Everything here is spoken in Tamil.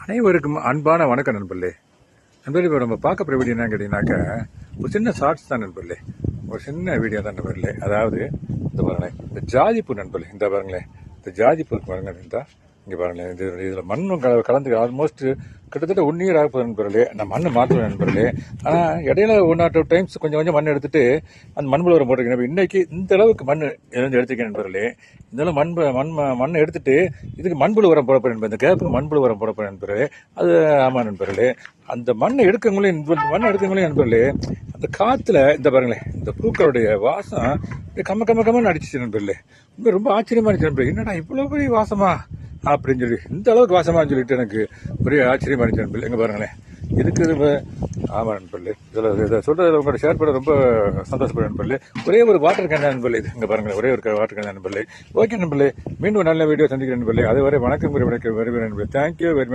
அனைவருக்கும் அன்பான வணக்கம் நண்பர்களே. நண்பர்களே, இப்போ நம்ம பார்க்க போகிற வீடியோ என்னன்னு கேட்டிங்கனாக்கா, ஒரு சின்ன ஷார்ட்ஸ் தான் நண்பர்களே. ஒரு சின்ன வீடியோ தான் நண்பர்களே. அதாவது இந்த பாருங்களேன், இந்த ஜாதிப்பூ நண்பர்களே, இந்த பாருங்களேன், இந்த ஜாதிப்பூ பாருங்க, இந்த இங்கே பாருங்களேன், இதில் மண்ணும் கலந்து ஆல்மோஸ்ட் கிட்டத்தட்ட 1 இயர் ஆக போகுது நண்பர்களே. நான் மண்ணை மாற்றுவேன் நண்பர்களே. ஆனால் இடையில 1 or 2 டைம்ஸ் கொஞ்சம் கொஞ்சம் மண் எடுத்துட்டு அந்த மண்புழு உரம் போட்டிருக்கேன். இன்னைக்கு இந்த அளவுக்கு மண் எடுத்துக்கேன் நண்பர்களே. இந்த மண்ணை எடுத்துட்டு இதுக்கு மண்புழு உரம் போட போறேன். இந்த கேப்புக்கு மண்புழு உரம் போட போறேன் நண்பர்களே. அது ஆமாம் நண்பர்களே. அந்த மண்ணை எடுக்கங்களே நண்பர்களே, அந்த காத்துல இந்த பாருங்களேன், இந்த பூக்களுடைய வாசம் கம்மன்னு அடிச்சிச்சு நண்பர்களே. ரொம்ப ஆச்சரியமா இருந்துச்சு நண்பர்களே. என்னடா இவ்வளவு பெரிய வாசமா அப்படின்னு சொல்லி, இந்த அளவுக்கு வாசமானு சொல்லிட்டு எனக்கு ஒரே ஆச்சரியமா இருந்துச்சு நண்பர்களே. எங்க பாருங்களேன், இதுக்கு ஆமா நண்பர்களே, இதை சொல்றதுல உங்களோட ஷேர் பண்ண ரொம்ப சந்தோஷப்படுறேன் நண்பர்களே. ஒரே ஒரு வாட்டர் கேன் நண்பர்களே, இது இங்க பாருங்களேன், ஒரே ஒரு வாட்டர் கேன் நண்பர்களே. ஓகே நண்பர்களே, மீண்டும் நல்ல வீடியோ சந்திக்கிறேன் நண்பர்களே. அதுவரை வணக்கம் வருகிறேன் நண்பர்களே. Thank you very much.